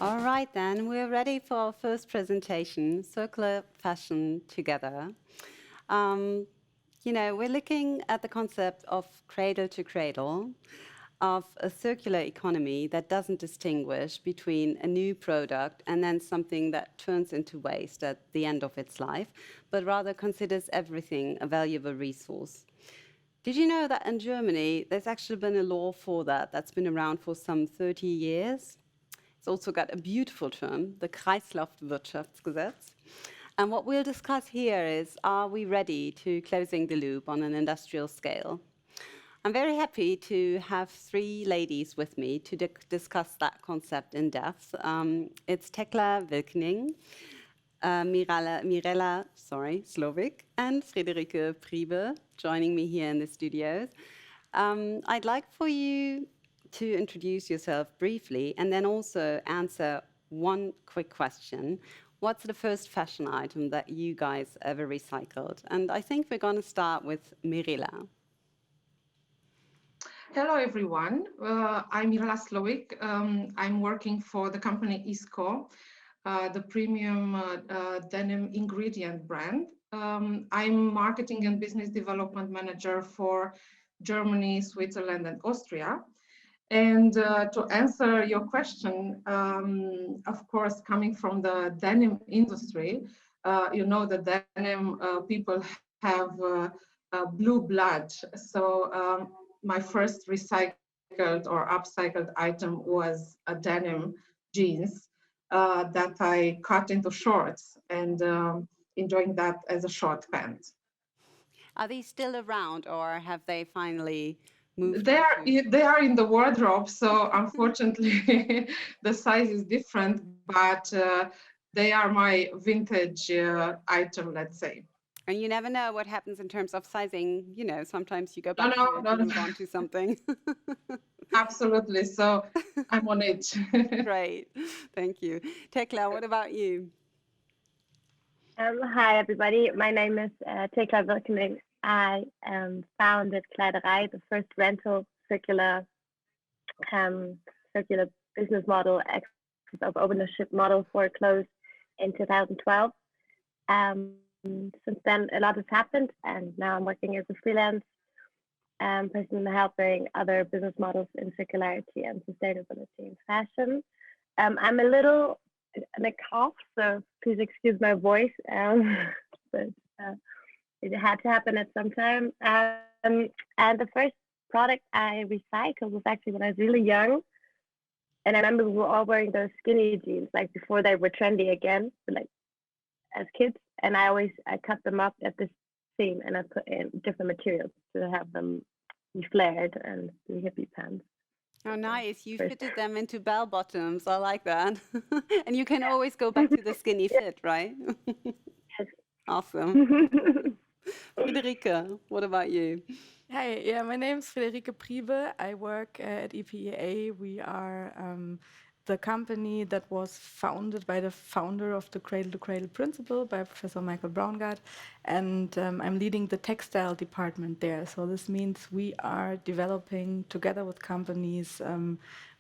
All right, then, we're ready for our first presentation, Circular Fashion Together. We're looking at the concept of cradle to cradle, of a circular economy that doesn't distinguish between a new product and then something that turns into waste at the end of its life, but rather considers everything a valuable resource. Did you know that in Germany, there's actually been a law for that that's been around for some 30 years? It's also got a beautiful term, the Kreislaufwirtschaftsgesetz. And what we'll discuss here is, are we ready to closing the loop on an industrial scale? I'm very happy to have three ladies with me to discuss that concept in depth. It's Thekla Wilkening, Mirela, Slowik, and Friederike Priebe joining me here in the studios. I'd like for you to introduce yourself briefly and then also answer one quick question. What's the first fashion item that you guys ever recycled? And I think we're going to start with Mirela. Hello, everyone. I'm Mirela Slowik. I'm working for the company ISKO, the premium denim ingredient brand. I'm marketing and business development manager for Germany, Switzerland, and Austria. And to answer your question, of course, coming from the denim industry, the denim people have blue blood. So my first recycled or upcycled item was a denim jeans that I cut into shorts and enjoying that as a short pant. Are these still around or have they finally moved? They are in the wardrobe, so unfortunately the size is different, but they are my vintage item, let's say. And you never know what happens in terms of sizing. Sometimes you go back to it and move on to something. Absolutely. So I'm on it. Great. Thank you. Thekla, what about you? Hi, everybody. My name is Thekla Wilkening. I founded Kleiderei, the first rental circular business model, of ownership model for clothes in 2012. Since then, a lot has happened, and now I'm working as a freelance person helping other business models in circularity and sustainability in fashion. I'm a little in a cough, so please excuse my voice, but it had to happen at some time. And the first product I recycled was actually when I was really young. And I remember we were all wearing those skinny jeans, like before they were trendy again, like as kids. And I cut them up at the seam and I put in different materials to have them be flared and be hippie pants. Oh, nice. You fitted them into bell bottoms. I like that. And you can always go back to the skinny fit, right? Yes. Awesome. Friederike, what about you? Hi, yeah, my name is Friederike Priebe. I work at EPEA. We are the company that was founded by the founder of the Cradle to Cradle principle, by Professor Michael Braungart, and I'm leading the textile department there. So this means we are developing together with companies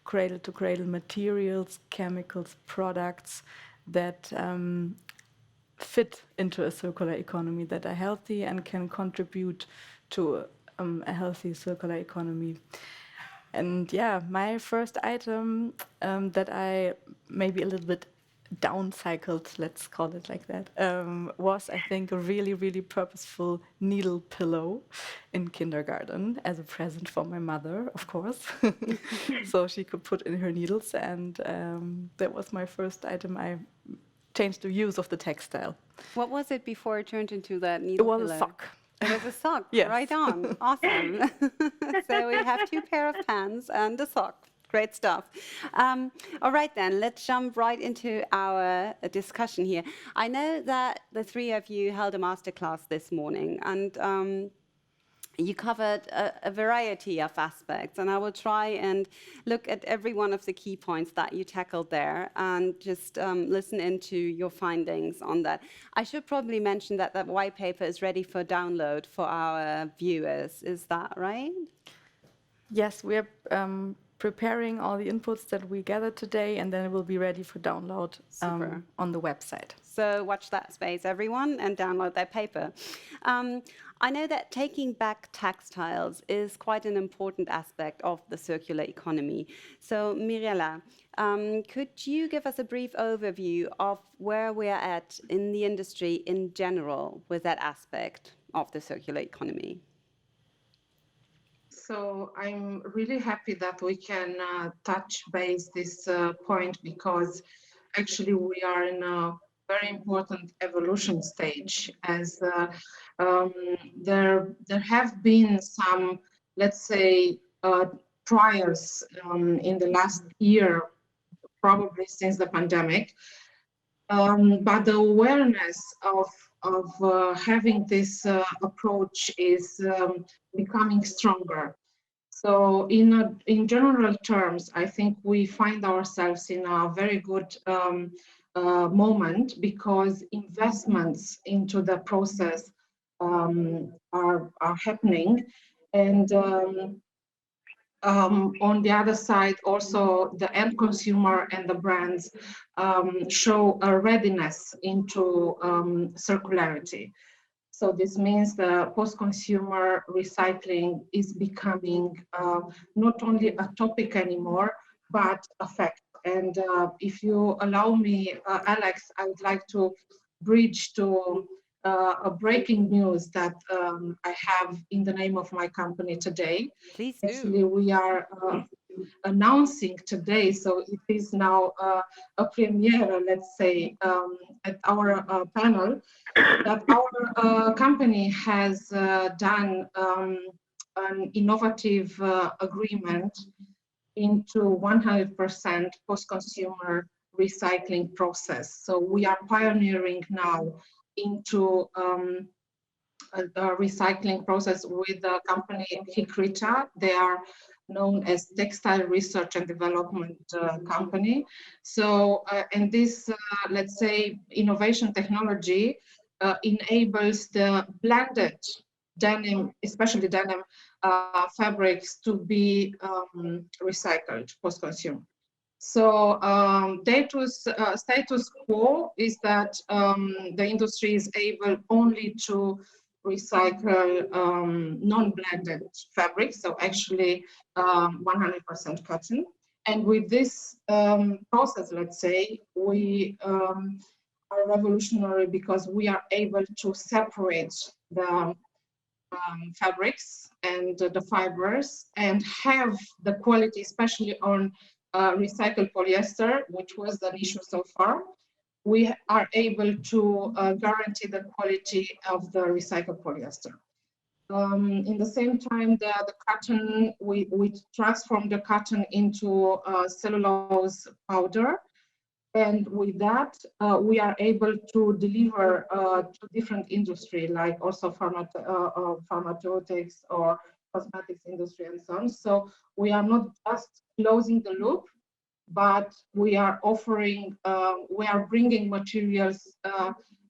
cradle to cradle materials, chemicals, products that fit into a circular economy, that are healthy and can contribute to a healthy circular economy. And yeah, my first item that I maybe a little bit downcycled, let's call it like that, was, I think, a really, really purposeful needle pillow in kindergarten as a present for my mother, of course. So she could put in her needles, and that was my first item. I changed the use of the textile. What was it before it turned into that needle pillow? It was a sock. It was a sock, Yes. Right on. Awesome. So we have 2 pairs of pants and a sock. Great stuff. All right, then, let's jump right into our discussion here. I know that the 3 of you held a masterclass this morning, and you covered a variety of aspects, and I will try and look at every one of the key points that you tackled there and just listen into your findings on that. I should probably mention that that white paper is ready for download for our viewers. Is that right? Yes, we are preparing all the inputs that we gathered today, and then it will be ready for download Super. on the website. So watch that space, everyone, and download that paper. I know that taking back textiles is quite an important aspect of the circular economy. So Mirela, could you give us a brief overview of where we're at in the industry in general with that aspect of the circular economy? So I'm really happy that we can touch base this point, because actually we are in a very important evolution stage, as there have been some, let's say, trials in the last year, probably since the pandemic. But the awareness of having this approach is becoming stronger. So in general terms, I think we find ourselves in a very good moment, because investments into the process are happening. And on the other side, also the end consumer and the brands show a readiness into circularity. So this means the post-consumer recycling is becoming not only a topic anymore, but a fact. And if you allow me, Alex, I would like to bridge to a breaking news that I have in the name of my company today. Please do. Actually, we are announcing today, so it is now a premiere, let's say, at our panel, that our company has done an innovative agreement into 100% post-consumer recycling process. So we are pioneering now into a recycling process with the company Hikrita. They are known as Textile Research and Development Company. So, and this, let's say, innovation technology enables the blended denim, especially denim fabrics, to be recycled post-consumer. So status quo is that the industry is able only to recycle non-blended fabrics, so actually 100% cotton. And with this process, let's say, we are revolutionary, because we are able to separate the fabrics and the fibers and have the quality, especially on recycled polyester, which was an issue so far. We are able to guarantee the quality of the recycled polyester. In the same time, the cotton, we transform the cotton into cellulose powder. And with that, we are able to deliver to different industry, like also pharmaceutics or cosmetics industry and so on. So we are not just closing the loop, but we are offering, we are bringing materials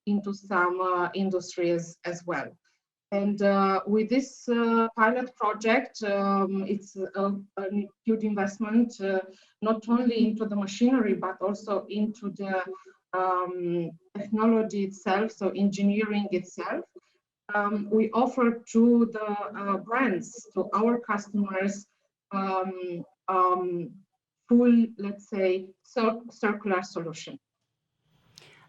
into some industries as well. And with this pilot project, it's a huge investment, not only into the machinery, but also into the technology itself, so engineering itself. We offer to the brands, to our customers, full, let's say, circular solution.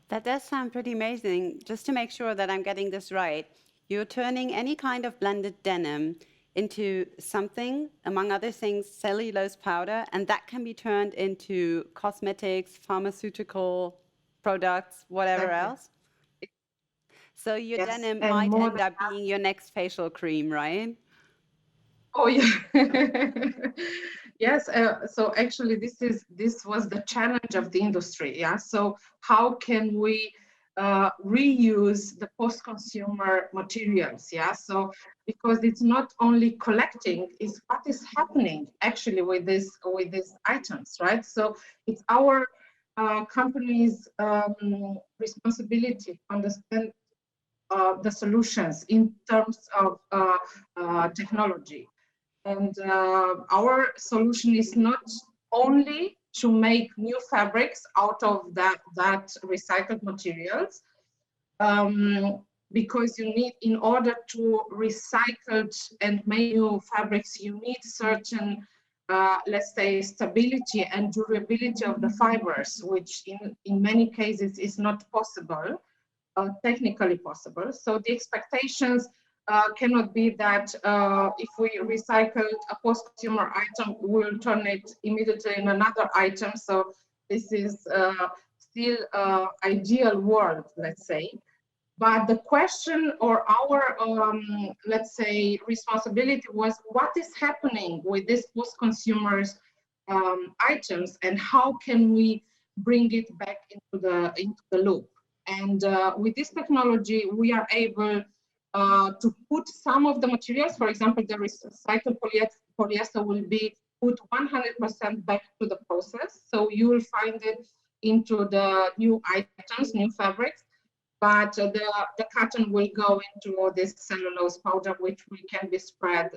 That does sound pretty amazing. Just to make sure that I'm getting this right, you're turning any kind of blended denim into something, among other things, cellulose powder, and that can be turned into cosmetics, pharmaceutical products, whatever else. So your denim might end up being your next facial cream, right? Oh yeah. Yes. So actually, this was the challenge of the industry. Yeah. So how can we reuse the post-consumer materials? Yeah. So because it's not only collecting, it's what is happening actually with these items, right? So it's our company's responsibility to understand the solutions in terms of technology. And our solution is not only to make new fabrics out of that recycled materials, because you need, in order to recycle and make new fabrics, you need certain, let's say, stability and durability of the fibers, which in many cases is not possible, technically possible. So the expectations cannot be that if we recycle a post-consumer item, we'll turn it immediately in another item. So this is still ideal world, let's say. But the question, or our, let's say, responsibility was, what is happening with these post-consumers items, and how can we bring it back into the loop? And with this technology, we are able to put some of the materials, for example, the recycled polyester will be put 100% back to the process. So you will find it into the new items, new fabrics, but the cotton will go into this cellulose powder, which can be spread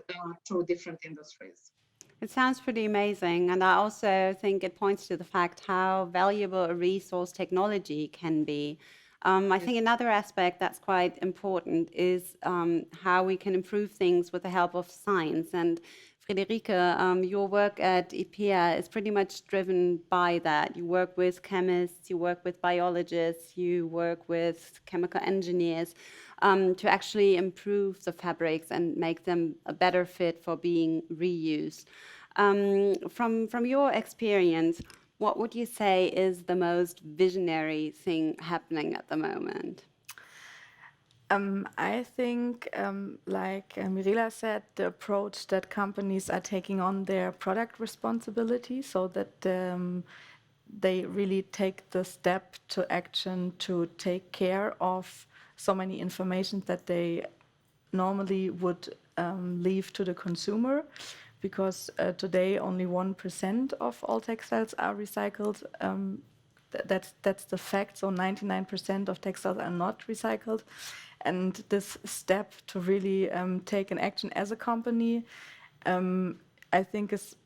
through different industries. It sounds pretty amazing, and I also think it points to the fact how valuable a resource technology can be. I think another aspect that's quite important is how we can improve things with the help of science. And Friederike, your work at EPEA is pretty much driven by that. You work with chemists, you work with biologists, you work with chemical engineers to actually improve the fabrics and make them a better fit for being reused. From your experience, what would you say is the most visionary thing happening at the moment? I think, like Mirela said, the approach that companies are taking on their product responsibility, so that they really take the step to action to take care of so many information that they normally would leave to the consumer, because today only 1% of all textiles are recycled. That's the fact. So 99% of textiles are not recycled. And this step to really take an action as a company, I think is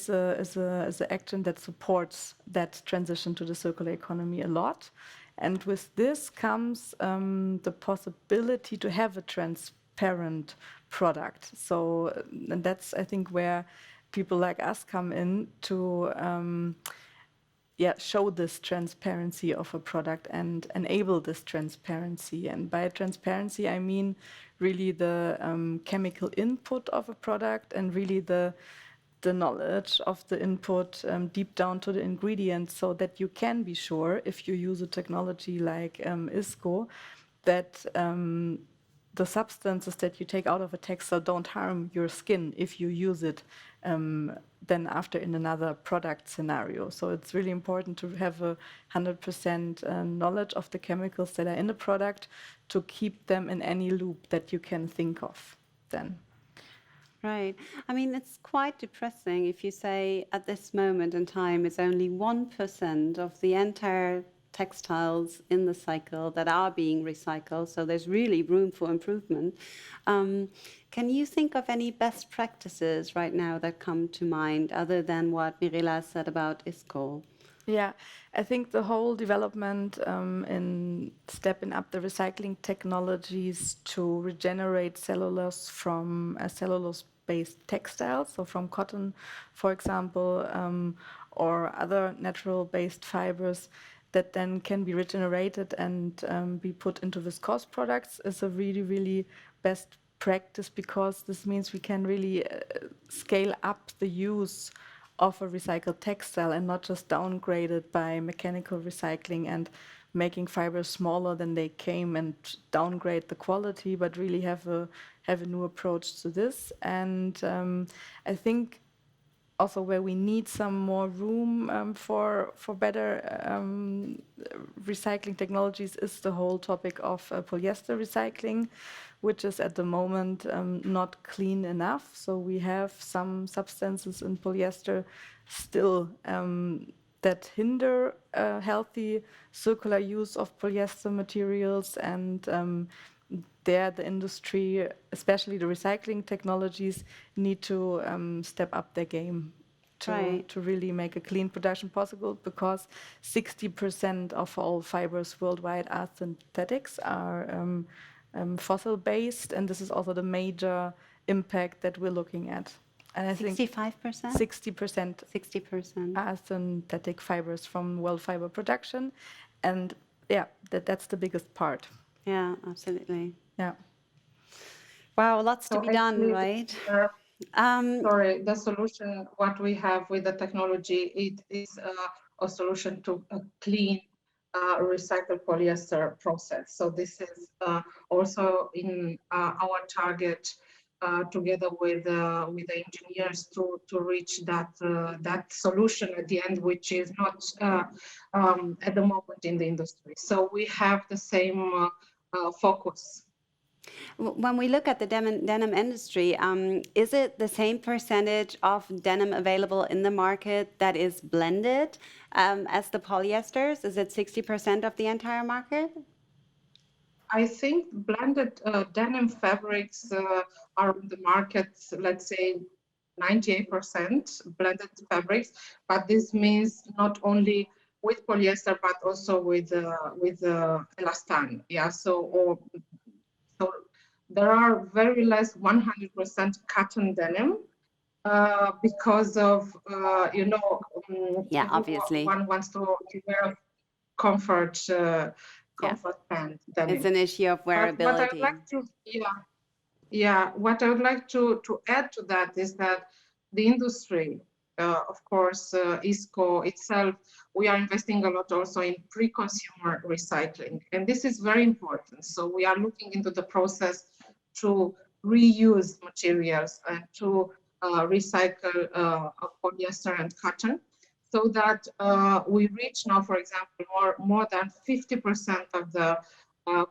a action that supports that transition to the circular economy a lot. And with this comes the possibility to have a transparent product. So, and that's, I think, where people like us come in to show this transparency of a product and enable this transparency. And by transparency, I mean really the chemical input of a product, and really the knowledge of the input deep down to the ingredients, so that you can be sure, if you use a technology like ISKO, that the substances that you take out of a textile don't harm your skin if you use it then after in another product scenario. So it's really important to have 100% knowledge of the chemicals that are in the product, to keep them in any loop that you can think of then. Right. I mean, it's quite depressing if you say at this moment in time it's only 1% of the entire textiles in the cycle that are being recycled. So there's really room for improvement. Can you think of any best practices right now that come to mind, other than what Mirela said about ISKO? Yeah, I think the whole development in stepping up the recycling technologies to regenerate cellulose from cellulose-based textiles, so from cotton, for example, or other natural-based fibers that then can be regenerated and be put into viscose products, is a really, really best practice, because this means we can really scale up the use of a recycled textile and not just downgrade it by mechanical recycling and making fibers smaller than they came and downgrade the quality, but really have a new approach to this. And I think also where we need some more room for better recycling technologies is the whole topic of polyester recycling, which is at the moment not clean enough. So we have some substances in polyester still that hinder healthy circular use of polyester materials, and there the industry, especially the recycling technologies, need to step up their game to really make a clean production possible, because 60% of all fibers worldwide are synthetics, are fossil based, and this is also the major impact that we're looking at. And I think 65%? 60% are synthetic fibers from world fiber production, and yeah, that's the biggest part. Yeah, absolutely. Yeah. Wow, lots to So be done, actually, right? sorry, the solution, what we have with the technology, it is a solution to a clean recycled polyester process. So this is also in our target, together with the engineers, to reach that solution at the end, which is not at the moment in the industry. So we have the same focus. When we look at the denim industry, is it the same percentage of denim available in the market that is blended as the polyesters? Is it 60% of the entire market? I think blended denim fabrics are on the market, let's say 98% blended fabrics, but this means not only with polyester, but also with elastane. Yeah, so there are very less 100% cotton denim because of Yeah, obviously. one wants to wear comfort pant denim. It's an issue of wearability. But what I would like to, what I would like to add to that is that the industry, of course, ISKO itself, we are investing a lot also in pre-consumer recycling, and this is very important. So we are looking into the process to reuse materials and to recycle polyester and cotton, so that we reach now, for example, more than 50% of the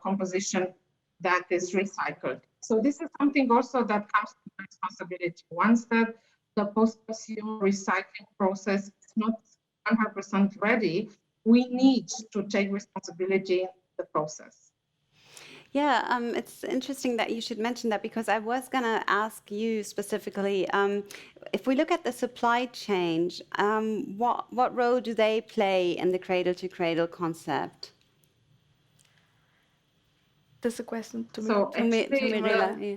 composition that is recycled. So this is something also that comes with responsibility. Once that the post-consumer recycling process is not 100% ready, we need to take responsibility in the process. Yeah, it's interesting that you should mention that, because I was going to ask you specifically, if we look at the supply chain, what role do they play in the cradle-to-cradle concept? This is a question to Mirela. Yeah.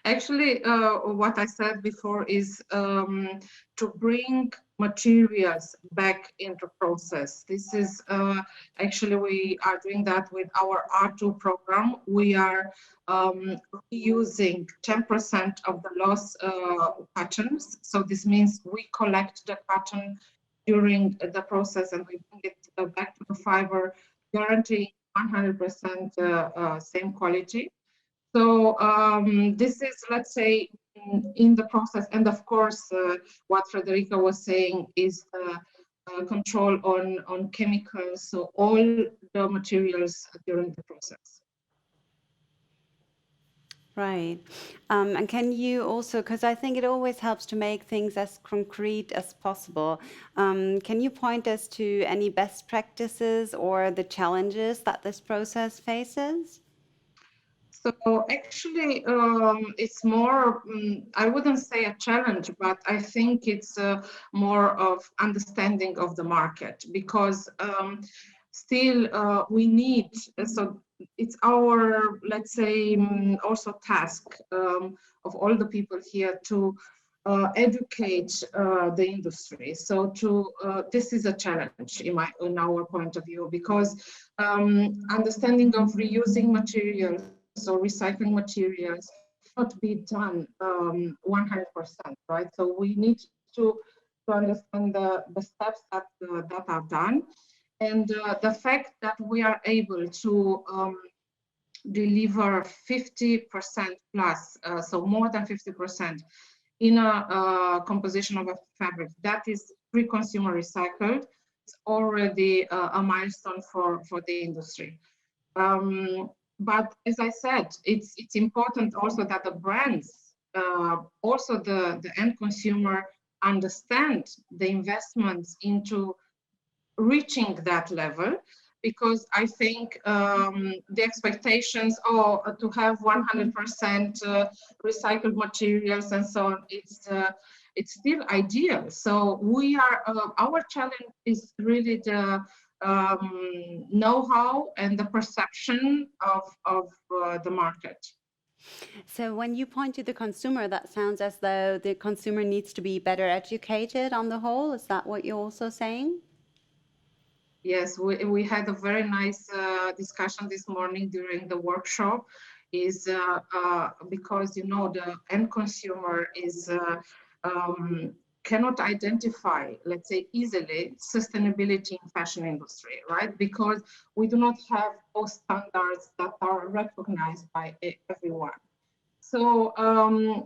Actually, what I said before is to bring materials back into process. This is actually, we are doing that with our R2 program. We are reusing 10% of the lost patterns. So this means we collect the pattern during the process and we bring it back to the fiber, guaranteeing 100% same quality. So this is, let's say, in the process. And of course, what Friederike was saying is control on chemicals, so all the materials during the process. Right. And can you also, because I think it always helps to make things as concrete as possible, can you point us to any best practices or the challenges that this process faces? So actually, it's more, I wouldn't say a challenge, but I think it's more of understanding of the market, because still we need, so it's our, let's say, also task of all the people here to educate the industry. So this is a challenge in our point of view, because understanding of reusing materials, so recycling materials, cannot be done 100%, right? So we need to understand the steps that are done, and the fact that we are able to deliver 50% plus, so more than 50% in a composition of a fabric that is pre-consumer recycled, is already a milestone for the industry. But as I said, it's important also that the brands, also the end consumer, understand the investments into reaching that level, because I think the expectations to have 100% recycled materials and so on, it's still ideal. So we are, our challenge is really the know-how and the perception of the market. So when you point to the consumer, that sounds as though the consumer needs to be better educated on the whole. Is that what you're also saying? Yes, we had a very nice discussion this morning during the workshop, is because, you know, the end consumer is cannot identify, let's say, easily sustainability in fashion industry, right? Because we do not have those standards that are recognized by everyone. So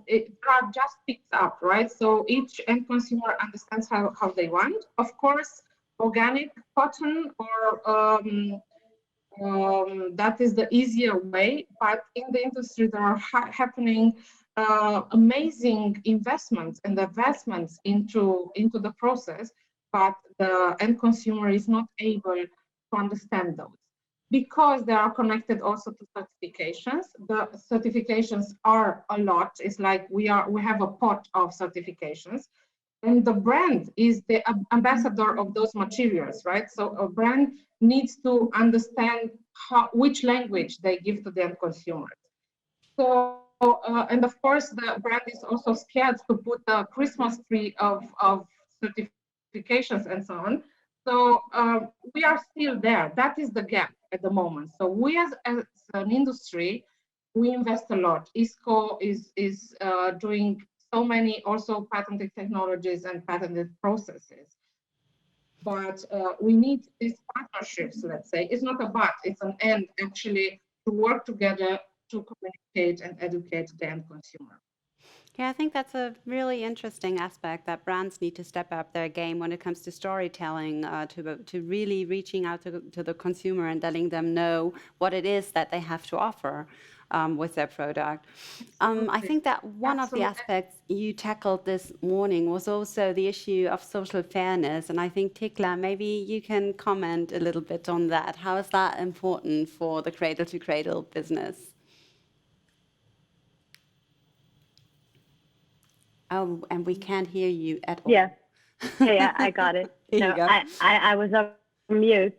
it just picks up, right? So each end consumer understands how they want. Of course, organic cotton or that is the easier way, but in the industry there are happening amazing investments and investments into the process, but the end consumer is not able to understand those because they are connected also to certifications. The certifications are a lot. It's like we have a pot of certifications. And the brand is the ambassador of those materials, right? So a brand needs to understand which language they give to the end consumers. So, and of course, the brand is also scared to put a Christmas tree of certifications and so on. So we are still there. That is the gap at the moment. So we as an industry, we invest a lot. ISKO is doing so many also patented technologies and patented processes. But we need these partnerships, let's say. It's not a but, it's an and actually to work together to communicate and educate the end consumer. Yeah, I think that's a really interesting aspect that brands need to step up their game when it comes to storytelling, to really reaching out to the consumer and letting them know what it is that they have to offer with their product. I think that one of the aspects you tackled this morning was also the issue of social fairness. And I think, Thekla, maybe you can comment a little bit on that. How is that important for the cradle-to-cradle business? Oh, and we can't hear you at all. Yeah, I got it. Here you go. I was on mute.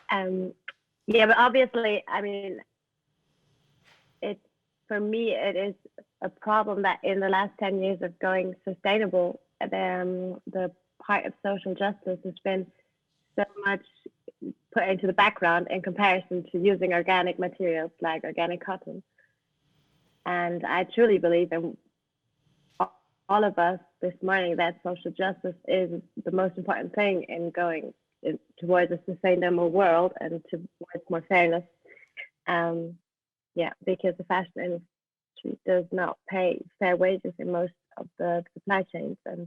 Yeah, but obviously, I mean, for me, it is a problem that in the last 10 years of going sustainable, the part of social justice has been so much put into the background in comparison to using organic materials like organic cotton. And I truly believe in all of us this morning that social justice is the most important thing in going towards a sustainable world and towards more fairness. Yeah, because the fashion industry does not pay fair wages in most of the supply chains. And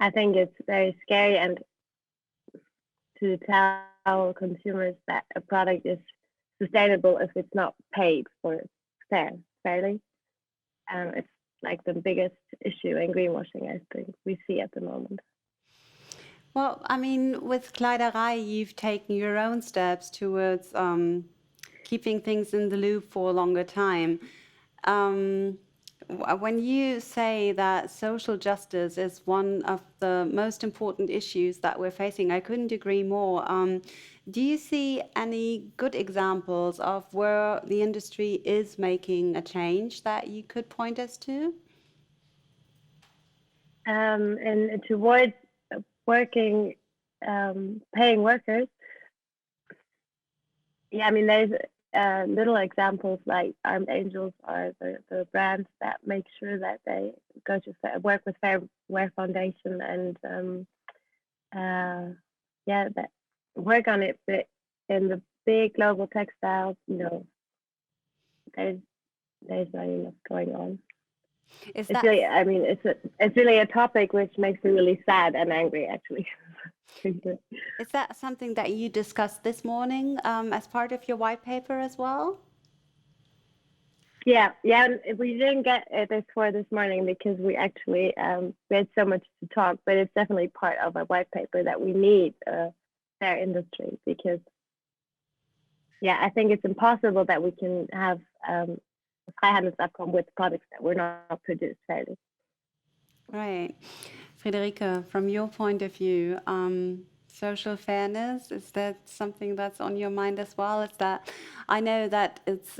I think it's very scary and to tell consumers that a product is sustainable if it's not paid for fairly. It's like the biggest issue in greenwashing, I think, we see at the moment. Well, I mean, with Kleiderei, you've taken your own steps towards keeping things in the loop for a longer time. When you say that social justice is one of the most important issues that we're facing, I couldn't agree more. Do you see any good examples of where the industry is making a change that you could point us to? And towards working, paying workers, yeah, I mean, there's little examples like Armed Angels are the brands that make sure that they go to work with Fair Wear Foundation and that work on it. But in the big global textiles, you know, there's not enough going on. It's really, I mean, it's really a topic which makes me really sad and angry, actually. Is that something that you discussed this morning as part of your white paper as well? Yeah. We didn't get this for this morning because we actually we had so much to talk, but it's definitely part of our white paper that we need their industry, because I think it's impossible that we can have Freihandelsabkommen with products that were not produced fairly. Right. Friederike, from your point of view, social fairness, is that something that's on your mind as well? Is that, I know that it's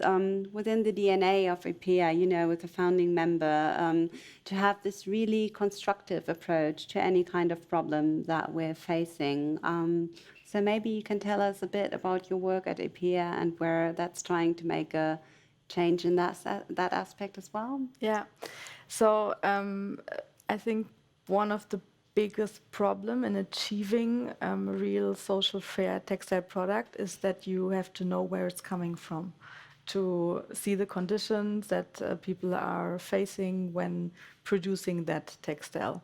within the DNA of EPEA, you know, with the founding member, to have this really constructive approach to any kind of problem that we're facing. So maybe you can tell us a bit about your work at EPEA and where that's trying to make a change in that aspect as well. Yeah. So I think one of the biggest problem in achieving a real social fair textile product is that you have to know where it's coming from, to see the conditions that people are facing when producing that textile.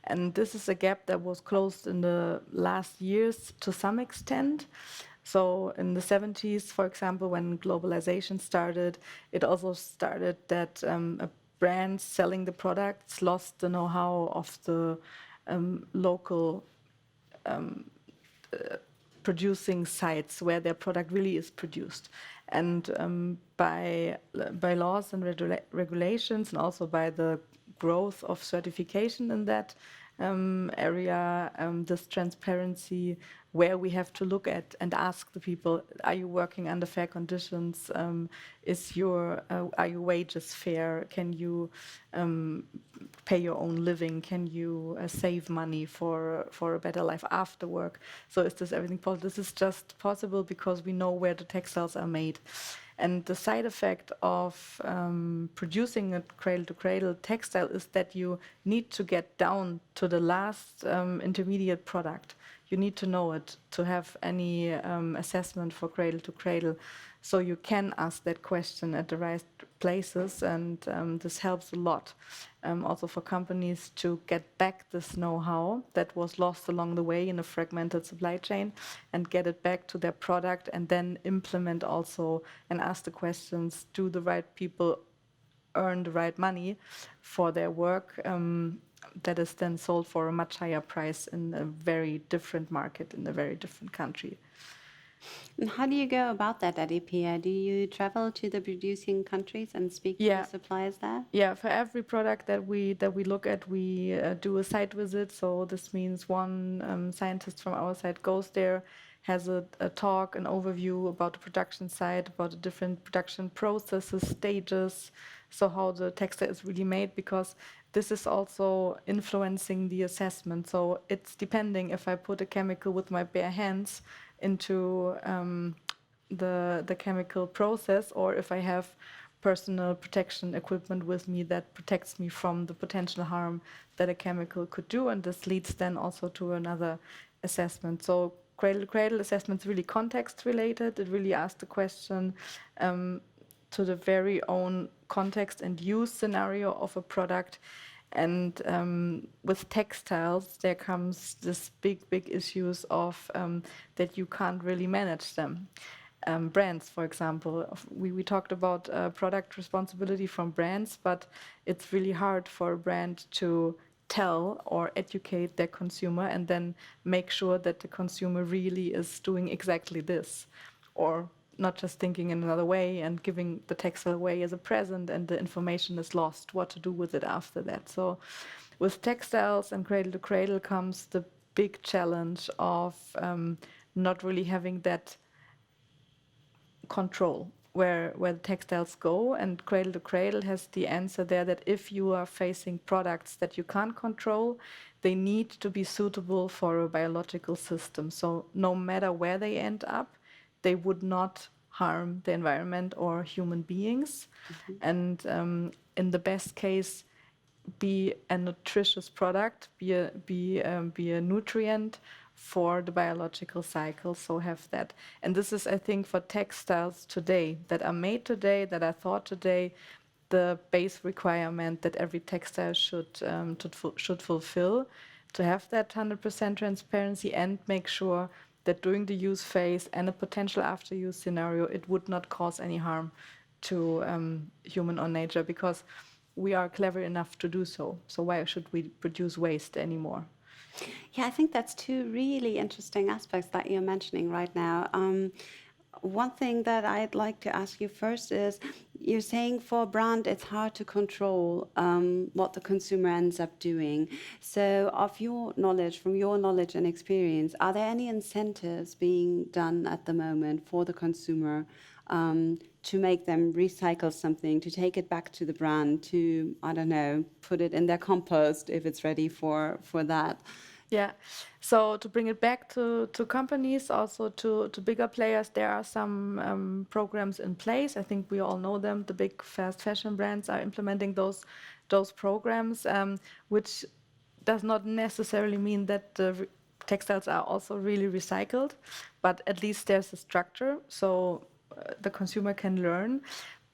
And this is a gap that was closed in the last years to some extent. So in the 70s, for example, when globalization started, it also started that brands selling the products lost the know-how of the local producing sites where their product really is produced. And by laws and regulations, and also by the growth of certification in that area, this transparency, where we have to look at and ask the people, are you working under fair conditions? Are your wages fair? Can you pay your own living? Can you save money for a better life after work? So is this everything possible? This is just possible because we know where the textiles are made. And the side effect of producing a cradle-to-cradle textile is that you need to get down to the last intermediate product. You need to know it to have any assessment for cradle-to-cradle. So you can ask that question at the right places, and this helps a lot. Also for companies to get back this know-how that was lost along the way in a fragmented supply chain, and get it back to their product, and then implement also and ask the questions, do the right people earn the right money for their work that is then sold for a much higher price in a very different market, in a very different country. And how do you go about that at EPEA? Do you travel to the producing countries and speak to the suppliers there? Yeah, for every product that we look at, we do a site visit. So this means one scientist from our side goes there, has a talk, an overview about the production site, about the different production processes, stages, so how the textile is really made, because this is also influencing the assessment. So it's depending if I put a chemical with my bare hands into the chemical process, or if I have personal protection equipment with me that protects me from the potential harm that a chemical could do. And this leads then also to another assessment. So cradle-to-cradle assessment is really context related. It really asks the question to the very own context and use scenario of a product. And with textiles, there comes this big issues of that you can't really manage them. Brands, for example, we talked about product responsibility from brands, but it's really hard for a brand to tell or educate their consumer and then make sure that the consumer really is doing exactly this, or not just thinking in another way and giving the textile away as a present and the information is lost, what to do with it after that. So with textiles and cradle-to-cradle comes the big challenge of not really having that control where the textiles go, and cradle-to-cradle has the answer there that if you are facing products that you can't control, they need to be suitable for a biological system. So no matter where they end up, they would not harm the environment or human beings. Mm-hmm. And in the best case, be a nutritious product, be a nutrient for the biological cycle. So have that. And this is, I think, for textiles today, that are made today, that are thought today, the base requirement that every textile should fulfill, to have that 100% transparency and make sure that during the use phase and a potential after-use scenario, it would not cause any harm to human or nature, because we are clever enough to do so. So why should we produce waste anymore? Yeah, I think that's two really interesting aspects that you're mentioning right now. One thing that I'd like to ask you first is, you're saying for a brand it's hard to control what the consumer ends up doing. So of your knowledge, from your knowledge and experience, are there any incentives being done at the moment for the consumer to make them recycle something, to take it back to the brand, to, I don't know, put it in their compost if it's ready for that? Yeah. So to bring it back to companies, also to bigger players, there are some programs in place. I think we all know them. The big fast fashion brands are implementing those programs, which does not necessarily mean that the textiles are also really recycled, but at least there's a structure, so the consumer can learn.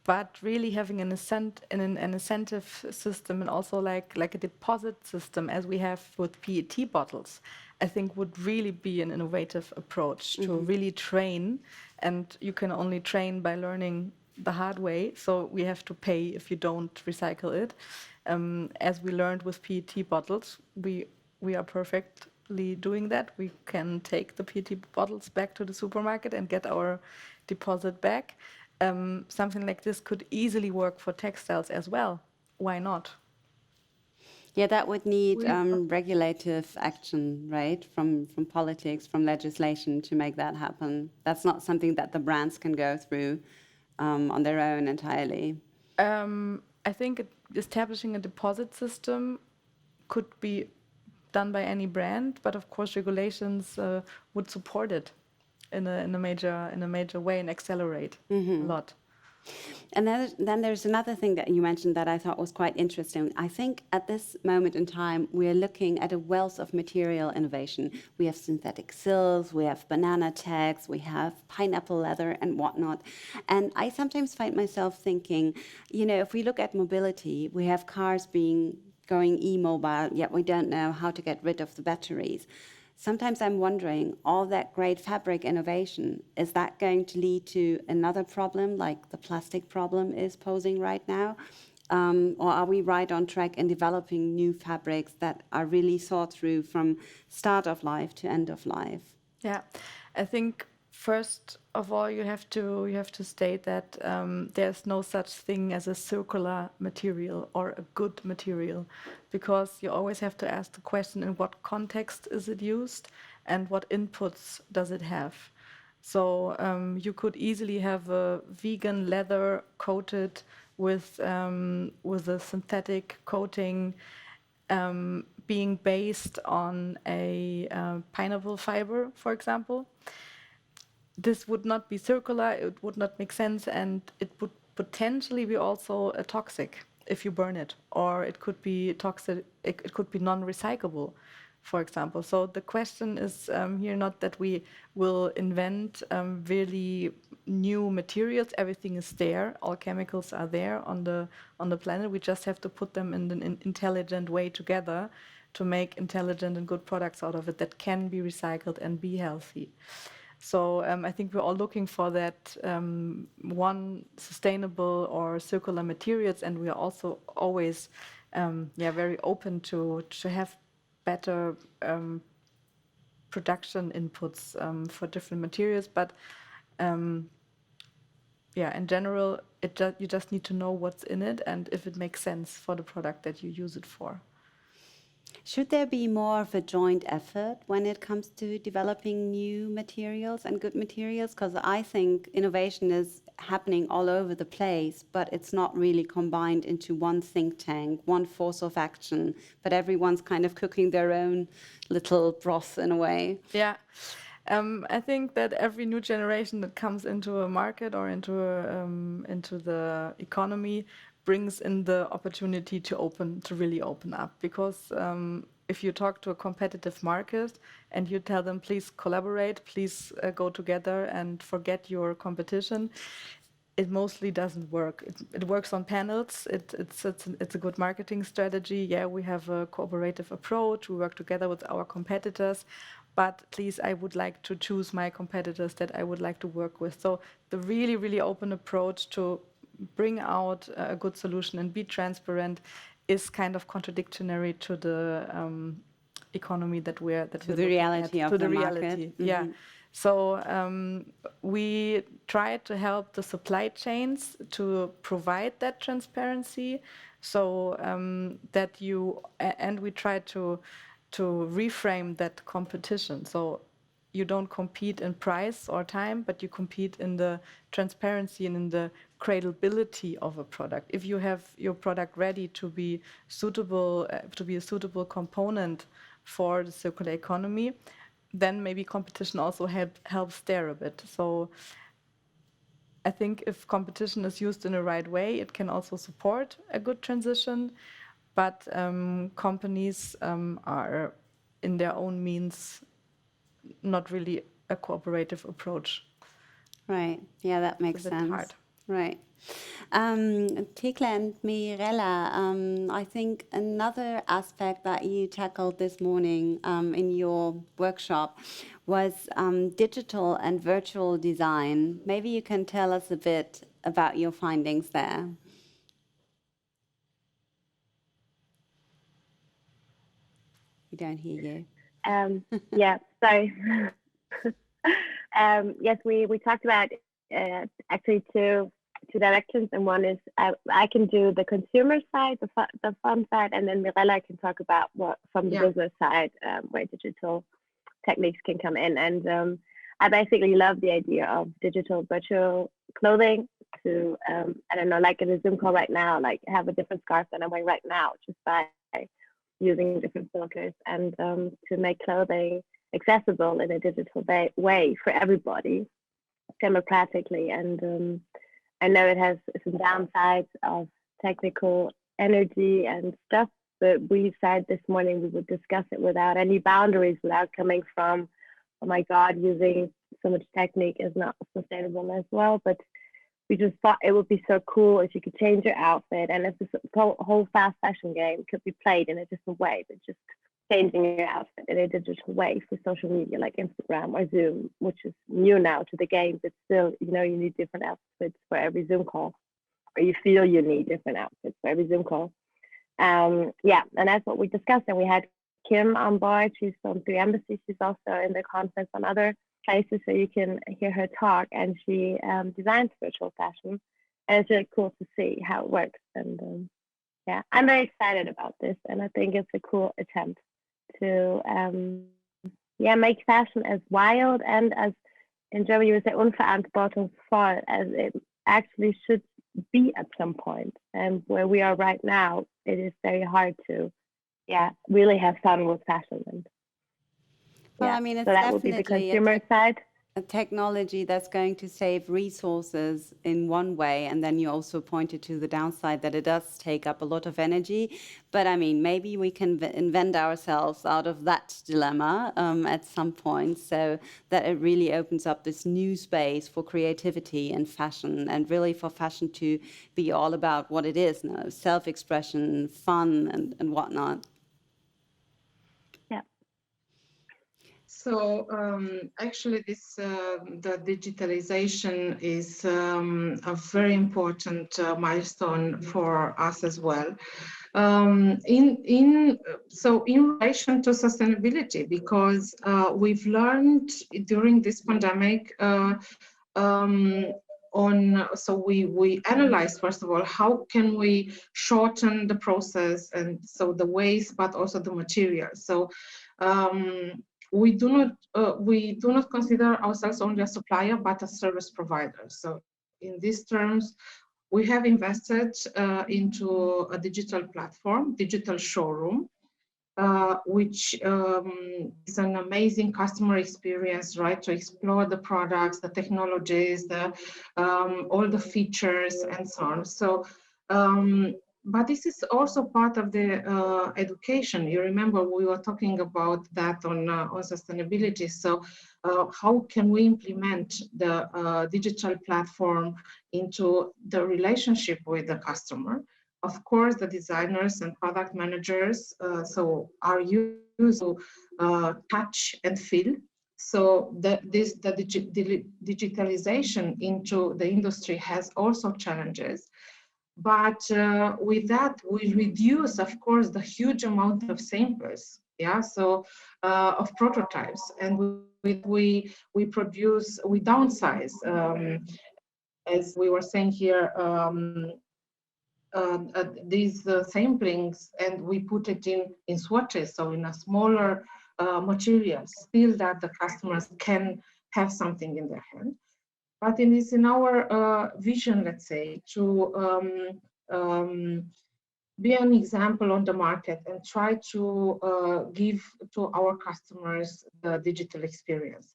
But really having an incentive system, and also like a deposit system as we have with PET bottles, I think would really be an innovative approach to really train. And you can only train by learning the hard way. So we have to pay if you don't recycle it. As we learned with PET bottles, we are perfectly doing that. We can take the PET bottles back to the supermarket and get our deposit back. Something like this could easily work for textiles as well. Why not? Yeah, that would need regulative action, right? From politics, from legislation to make that happen. That's not something that the brands can go through on their own entirely. I think establishing a deposit system could be done by any brand, but of course regulations would support it in a major way and accelerate a lot. And then there's another thing that you mentioned that I thought was quite interesting. I think at this moment in time, we're looking at a wealth of material innovation. We have synthetic silks, we have banana tags, we have pineapple leather and whatnot. And I sometimes find myself thinking, you know, if we look at mobility, we have cars going e-mobile, yet we don't know how to get rid of the batteries. Sometimes I'm wondering, all that great fabric innovation, is that going to lead to another problem like the plastic problem is posing right now? Or are we right on track in developing new fabrics that are really thought through from start of life to end of life? Yeah, I think first of all you have to state that there's no such thing as a circular material or a good material, because you always have to ask the question, in what context is it used and what inputs does it have. So you could easily have a vegan leather coated with a synthetic coating, being based on a pineapple fiber, for example. This would not be circular, it would not make sense, and it would potentially be also toxic if you burn it, or it could be toxic, it could be non-recyclable, for example. So the question is here not that we will invent really new materials. Everything is there, all chemicals are there on the planet. We just have to put them in an intelligent way together to make intelligent and good products out of it that can be recycled and be healthy. So I think we're all looking for that one sustainable or circular materials, and we are also always very open to have better production inputs for different materials. But in general, you just need to know what's in it and if it makes sense for the product that you use it for. Should there be more of a joint effort when it comes to developing new materials and good materials? Because I think innovation is happening all over the place, but it's not really combined into one think tank, one force of action, but everyone's kind of cooking their own little broth in a way. Yeah. I think that every new generation that comes into a market or into the economy brings in the opportunity to really open up, because if you talk to a competitive market and you tell them, please collaborate, please go together and forget your competition, it mostly doesn't work. It works on panels. It's a good marketing strategy. Yeah, we have a cooperative approach. We work together with our competitors, but please, I would like to choose my competitors that I would like to work with. So the really, really open approach to bring out a good solution and be transparent is kind of contradictory to economy that we're to the reality of to the the market. reality. Yeah. So we try to help the supply chains to provide that transparency, so that and we try to reframe that competition. So you don't compete in price or time, but you compete in the transparency and in the cradleability of a product. If you have your product ready to be suitable, to be a suitable component for the circular economy, then maybe competition also helps there a bit. So I think if competition is used in the right way, it can also support a good transition. But companies are, in their own means, not really a cooperative approach. Right. Yeah, that makes It's a bit sense. hard. Right. Thekla and Mirela, I think another aspect that you tackled this morning in your workshop was digital and virtual design. Maybe you can tell us a bit about your findings there. We don't hear you. Yeah, sorry. Yes, we talked about actually two directions, and one is I can do the consumer side, the fun side, and then Mirela can talk about what from the business side, where digital techniques can come in. And I basically love the idea of digital virtual clothing to I don't know, like in a Zoom call right now, like have a different scarf than I'm wearing right now, just by using different filters, and to make clothing accessible in a digital way for everybody democratically. And I know it has some downsides of technical energy and stuff, but we said this morning we would discuss it without any boundaries, without coming from, oh my God, using so much technique is not sustainable as well. But we just thought it would be so cool if you could change your outfit, and if this whole fast fashion game could be played in a different way, but just changing your outfit in a digital way for social media like Instagram or Zoom, which is new now to the game, but still, you know, you need different outfits for every Zoom call, or you feel you need different outfits for every Zoom call. Yeah, and that's what we discussed. And we had Kim on board. She's from 3 Embassy. She's also in the conference on other places, so you can hear her talk. And she designs virtual fashion, and it's really cool to see how it works. And yeah, I'm very excited about this, and I think it's a cool attempt to make fashion as wild and as, in German you would say, unverantwortungsvoll, as it actually should be at some point. And where we are right now, it is very hard to really have fun with fashion. And well, I mean, it's so that would be the consumer side. A technology that's going to save resources in one way, and then you also pointed to the downside that it does take up a lot of energy. But I mean, maybe we can invent ourselves out of that dilemma at some point, so that it really opens up this new space for creativity and fashion, and really for fashion to be all about what it is now, self-expression, fun, and whatnot. So actually, the digitalization is a very important milestone for us as well. In relation to sustainability, because we've learned during this pandemic. We analyzed, first of all, how can we shorten the process, and so the waste, but also the material. So we do not consider ourselves only a supplier, but a service provider. So in these terms, we have invested into a digital platform, digital showroom, which is an amazing customer experience, right? To explore the products, the technologies, all the features, and so on. So, but this is also part of the education. You remember we were talking about that on sustainability. So, how can we implement the digital platform into the relationship with the customer? Of course, the designers and product managers are used to touch and feel. So the digitalization into the industry has also challenges. But with that, we reduce, of course, the huge amount of samples yeah, so of prototypes, and we downsize, as we were saying here, these samplings, and we put it in swatches, so in a smaller material, still that the customers can have something in their hand. But it is in our vision, let's say, to be an example on the market and try to give to our customers the digital experience.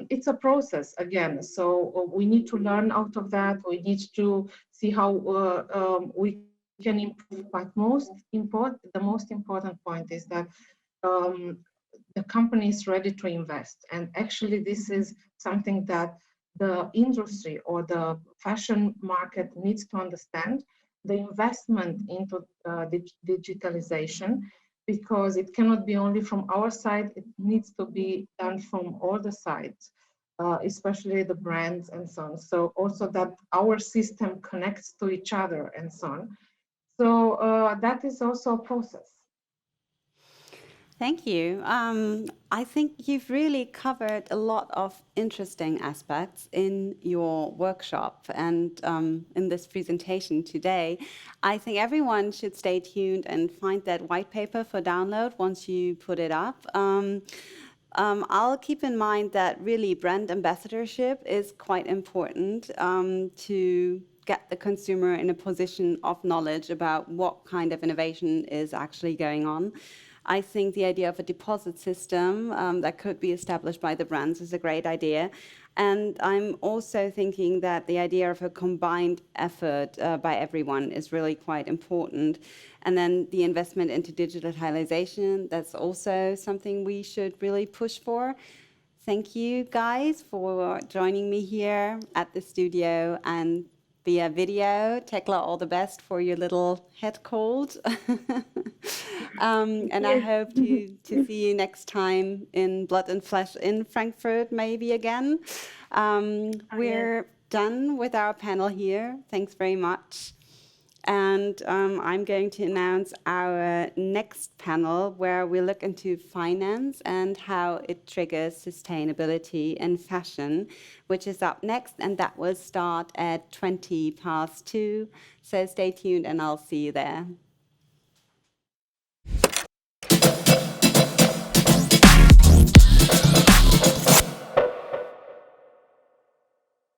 It's a process again, so we need to learn out of that. We need to see how we can improve. But the most important point is that the company is ready to invest, and actually this is something that the industry or the fashion market needs to understand. The investment into digitalization, because it cannot be only from our side, it needs to be done from all the sides, especially the brands and so on. So also that our system connects to each other and so on. So that is also a process. Thank you. I think you've really covered a lot of interesting aspects in your workshop and in this presentation today. I think everyone should stay tuned and find that white paper for download once you put it up. I'll keep in mind that really brand ambassadorship is quite important to get the consumer in a position of knowledge about what kind of innovation is actually going on. I think the idea of a deposit system that could be established by the brands is a great idea. And I'm also thinking that the idea of a combined effort by everyone is really quite important. And then the investment into digitalization, that's also something we should really push for. Thank you guys for joining me here at the studio and via video. Thekla, all the best for your little head cold. And I hope to see you next time in Blood and Flesh in Frankfurt, maybe again. We're done with our panel here. Thanks very much. And I'm going to announce our next panel, where we look into finance and how it triggers sustainability in fashion, which is up next, and that will start at 2:20. So stay tuned, and I'll see you there.